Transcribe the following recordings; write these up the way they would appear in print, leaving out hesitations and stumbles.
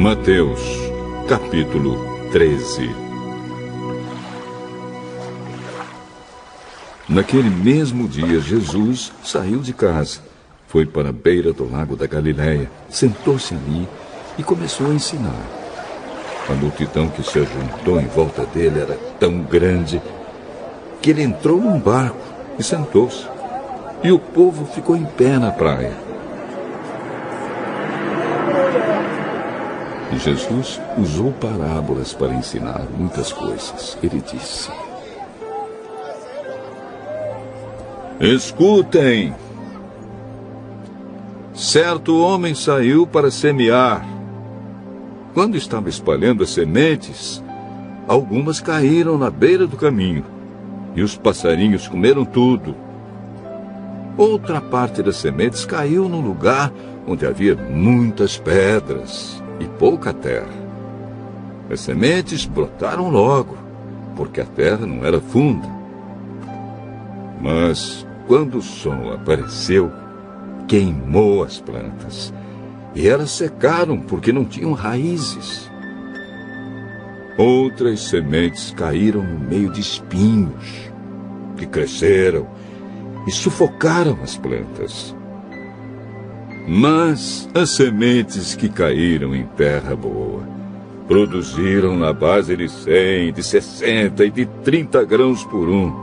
Mateus, capítulo 13. Naquele mesmo dia, Jesus saiu de casa, foi para a beira do lago da Galileia, sentou-se ali e começou a ensinar. A multidão que se ajuntou em volta dele era tão grande que ele entrou num barco e sentou-se, e o povo ficou em pé na praia. E Jesus usou parábolas para ensinar muitas coisas. Ele disse: Escutem! Certo homem saiu para semear. Quando estava espalhando as sementes, algumas caíram na beira do caminho, e os passarinhos comeram tudo. Outra parte das sementes caiu num lugar onde havia muitas pedras e pouca terra. As sementes brotaram logo, porque a terra não era funda. Mas, quando o sol apareceu, queimou as plantas, e elas secaram porque não tinham raízes. Outras sementes caíram no meio de espinhos, que cresceram e sufocaram as plantas. Mas as sementes que caíram em terra boa produziram na base de 100, de 60 e de 30 grãos por um.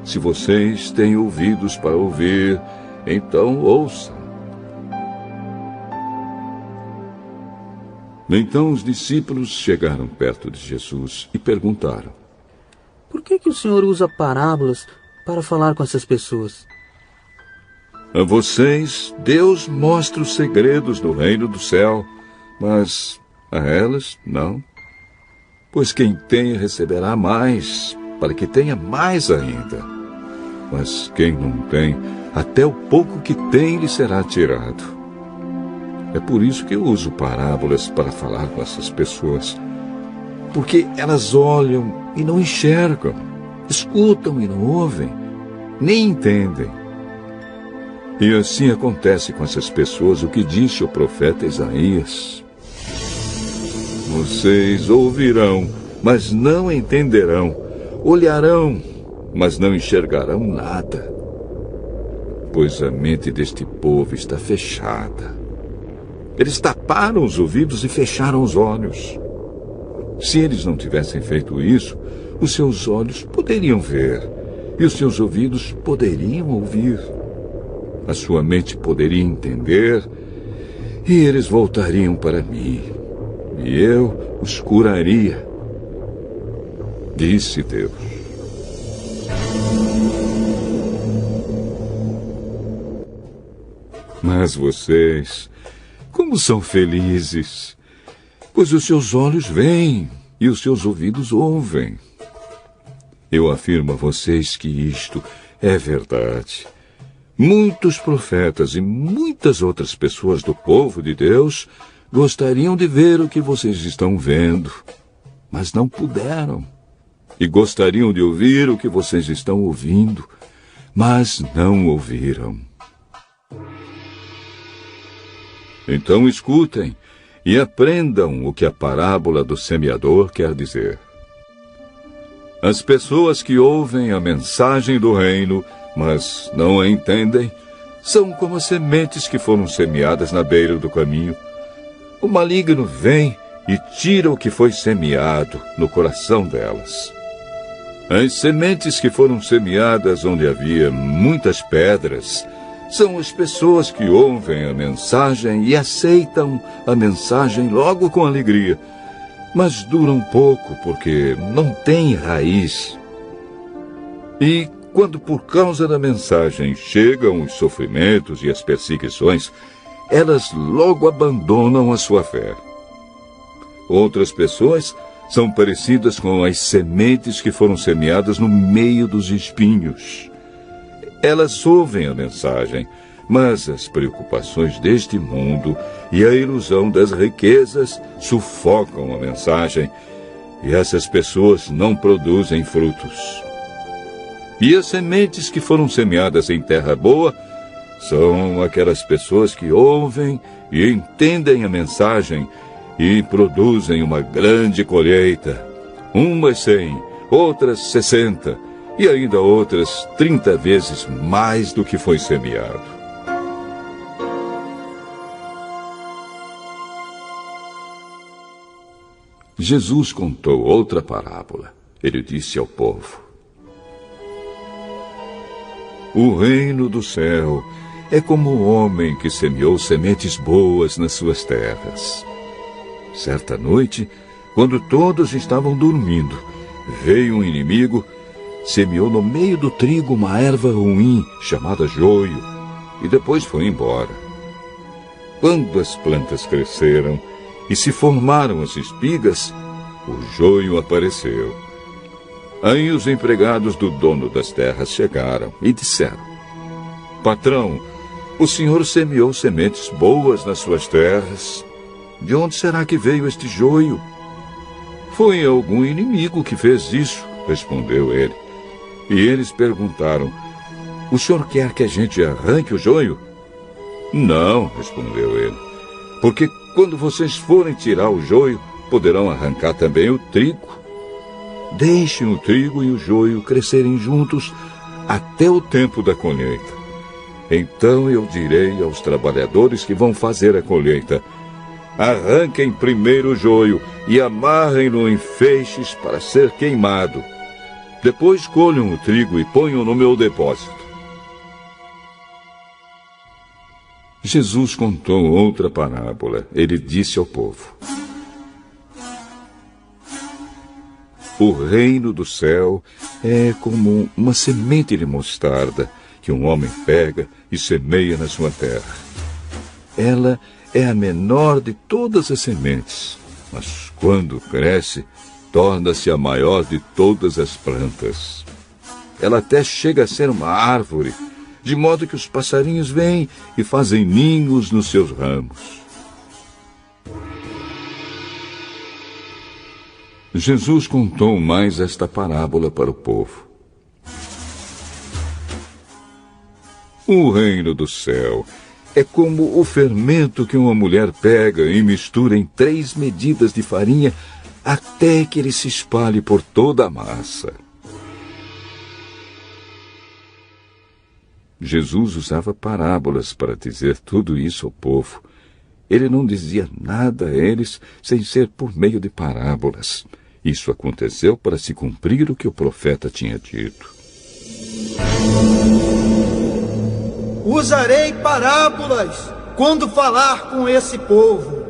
Se vocês têm ouvidos para ouvir, então ouçam. Então os discípulos chegaram perto de Jesus e perguntaram: Por que o Senhor usa parábolas para falar com essas pessoas? A vocês, Deus mostra os segredos do reino do céu, mas a elas, não. Pois quem tem receberá mais, para que tenha mais ainda. Mas quem não tem, até o pouco que tem lhe será tirado. É por isso que eu uso parábolas para falar com essas pessoas. Porque elas olham e não enxergam, escutam e não ouvem, nem entendem. E assim acontece com essas pessoas o que disse o profeta Isaías: Vocês ouvirão, mas não entenderão. Olharão, mas não enxergarão nada. Pois a mente deste povo está fechada. Eles taparam os ouvidos e fecharam os olhos. Se eles não tivessem feito isso, os seus olhos poderiam ver, e os seus ouvidos poderiam ouvir. A sua mente poderia entender, e eles voltariam para mim, e eu os curaria. Disse Deus. Mas vocês, como são felizes, pois os seus olhos veem e os seus ouvidos ouvem. Eu afirmo a vocês que isto é verdade. Muitos profetas e muitas outras pessoas do povo de Deus gostariam de ver o que vocês estão vendo, mas não puderam. E gostariam de ouvir o que vocês estão ouvindo, mas não ouviram. Então escutem e aprendam o que a parábola do semeador quer dizer. As pessoas que ouvem a mensagem do reino, mas não a entendem, são como as sementes que foram semeadas na beira do caminho. O maligno vem e tira o que foi semeado no coração delas. As sementes que foram semeadas onde havia muitas pedras são as pessoas que ouvem a mensagem e aceitam a mensagem logo com alegria, mas duram pouco porque não têm raiz. E quando por causa da mensagem chegam os sofrimentos e as perseguições, elas logo abandonam a sua fé. Outras pessoas são parecidas com as sementes que foram semeadas no meio dos espinhos. Elas ouvem a mensagem, mas as preocupações deste mundo e a ilusão das riquezas sufocam a mensagem, e essas pessoas não produzem frutos. E as sementes que foram semeadas em terra boa são aquelas pessoas que ouvem e entendem a mensagem e produzem uma grande colheita. Umas 100, outras 60 e ainda outras 30 vezes mais do que foi semeado. Jesus contou outra parábola. Ele disse ao povo: o reino do céu é como um homem que semeou sementes boas nas suas terras. Certa noite, quando todos estavam dormindo, veio um inimigo, semeou no meio do trigo uma erva ruim chamada joio e depois foi embora. Quando as plantas cresceram e se formaram as espigas, o joio apareceu. Aí os empregados do dono das terras chegaram e disseram: patrão, o senhor semeou sementes boas nas suas terras. De onde será que veio este joio? Foi algum inimigo que fez isso, respondeu ele. E eles perguntaram: o senhor quer que a gente arranque o joio? Não, respondeu ele, porque quando vocês forem tirar o joio, poderão arrancar também o trigo. Deixem o trigo e o joio crescerem juntos até o tempo da colheita. Então eu direi aos trabalhadores que vão fazer a colheita: arranquem primeiro o joio e amarrem-no em feixes para ser queimado. Depois colham o trigo e ponham no meu depósito. Jesus contou outra parábola. Ele disse ao povo: o reino do céu é como uma semente de mostarda que um homem pega e semeia na sua terra. Ela é a menor de todas as sementes, mas quando cresce, torna-se a maior de todas as plantas. Ela até chega a ser uma árvore, de modo que os passarinhos vêm e fazem ninhos nos seus ramos. Jesus contou mais esta parábola para o povo. O reino do céu é como o fermento que uma mulher pega e mistura em 3 medidas de farinha até que ele se espalhe por toda a massa. Jesus usava parábolas para dizer tudo isso ao povo. Ele não dizia nada a eles sem ser por meio de parábolas. Isso aconteceu para se cumprir o que o profeta tinha dito. Usarei parábolas quando falar com esse povo.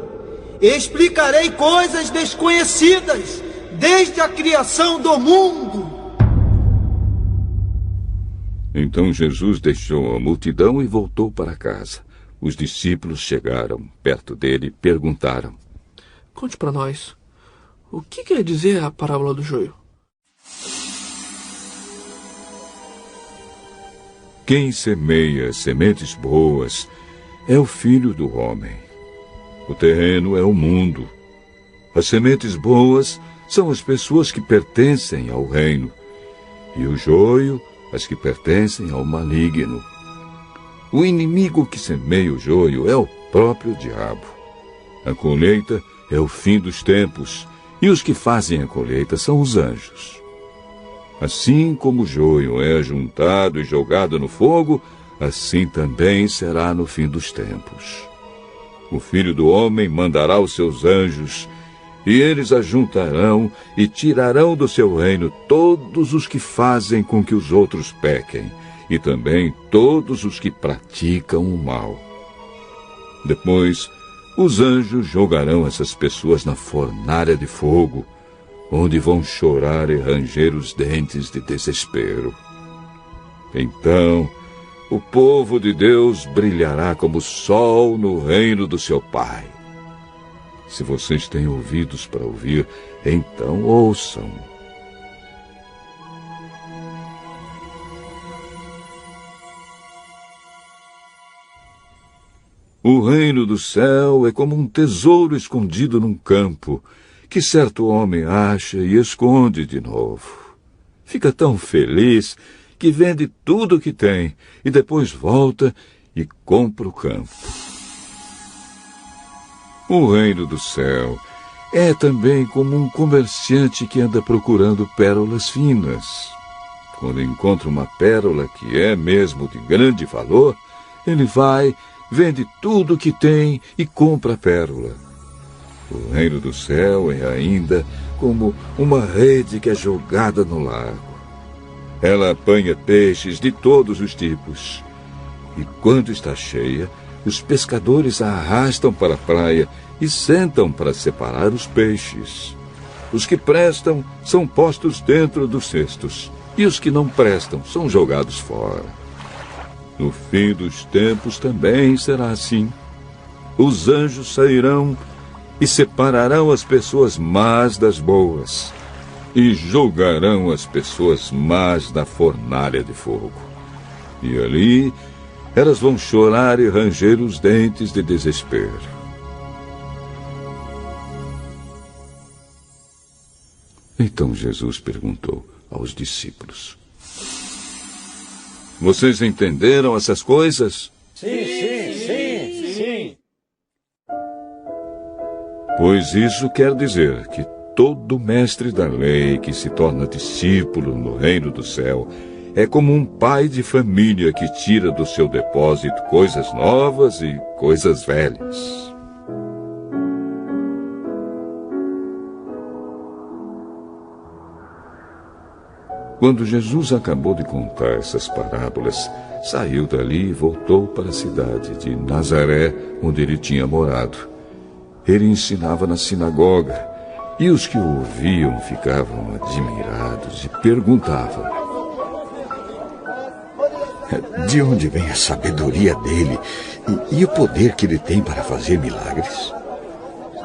Explicarei coisas desconhecidas desde a criação do mundo. Então Jesus deixou a multidão e voltou para casa. Os discípulos chegaram perto dele e perguntaram: Conte para nós, o que quer dizer a parábola do joio? Quem semeia sementes boas é o Filho do Homem. O terreno é o mundo. As sementes boas são as pessoas que pertencem ao reino, e o joio, as que pertencem ao maligno. O inimigo que semeia o joio é o próprio diabo. A colheita é o fim dos tempos, e os que fazem a colheita são os anjos. Assim como o joio é ajuntado e jogado no fogo, assim também será no fim dos tempos. O Filho do Homem mandará os seus anjos, e eles ajuntarão e tirarão do seu reino todos os que fazem com que os outros pequem, e também todos os que praticam o mal. Depois, os anjos jogarão essas pessoas na fornalha de fogo, onde vão chorar e ranger os dentes de desespero. Então, o povo de Deus brilhará como o sol no reino do seu Pai. Se vocês têm ouvidos para ouvir, então ouçam. O reino do céu é como um tesouro escondido num campo, que certo homem acha e esconde de novo. Fica tão feliz que vende tudo o que tem e depois volta e compra o campo. O reino do céu é também como um comerciante que anda procurando pérolas finas. Quando encontra uma pérola que é mesmo de grande valor, ele vai, vende tudo o que tem e compra a pérola. O reino do céu é ainda como uma rede que é jogada no lago. Ela apanha peixes de todos os tipos. E quando está cheia, os pescadores a arrastam para a praia e sentam para separar os peixes. Os que prestam são postos dentro dos cestos, e os que não prestam são jogados fora. No fim dos tempos também será assim. Os anjos sairão e separarão as pessoas más das boas, e jogarão as pessoas más na fornalha de fogo. E ali elas vão chorar e ranger os dentes de desespero. Então Jesus perguntou aos discípulos: Vocês entenderam essas coisas? Sim. Pois isso quer dizer que todo mestre da lei que se torna discípulo no reino do céu é como um pai de família que tira do seu depósito coisas novas e coisas velhas. Quando Jesus acabou de contar essas parábolas, saiu dali e voltou para a cidade de Nazaré, onde ele tinha morado. Ele ensinava na sinagoga, e os que o ouviam ficavam admirados e perguntavam: De onde vem a sabedoria dele e o poder que ele tem para fazer milagres?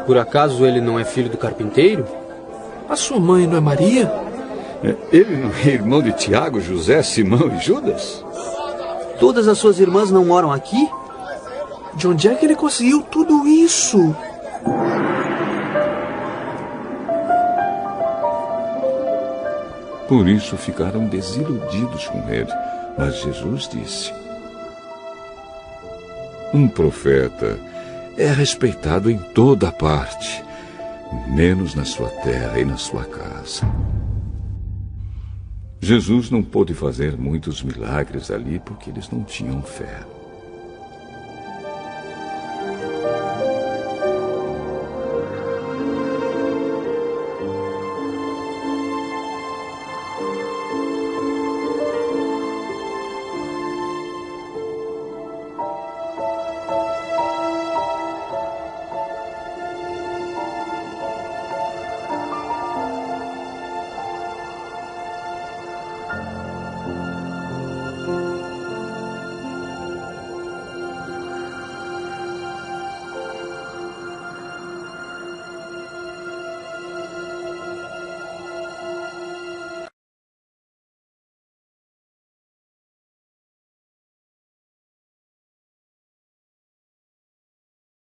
Por acaso ele não é filho do carpinteiro? A sua mãe não é Maria? Ele não é irmão de Tiago, José, Simão e Judas? Todas as suas irmãs não moram aqui? De onde é que ele conseguiu tudo isso? Por isso ficaram desiludidos com ele. Mas Jesus disse: Um profeta é respeitado em toda parte, menos na sua terra e na sua casa. Jesus não pôde fazer muitos milagres ali porque eles não tinham fé.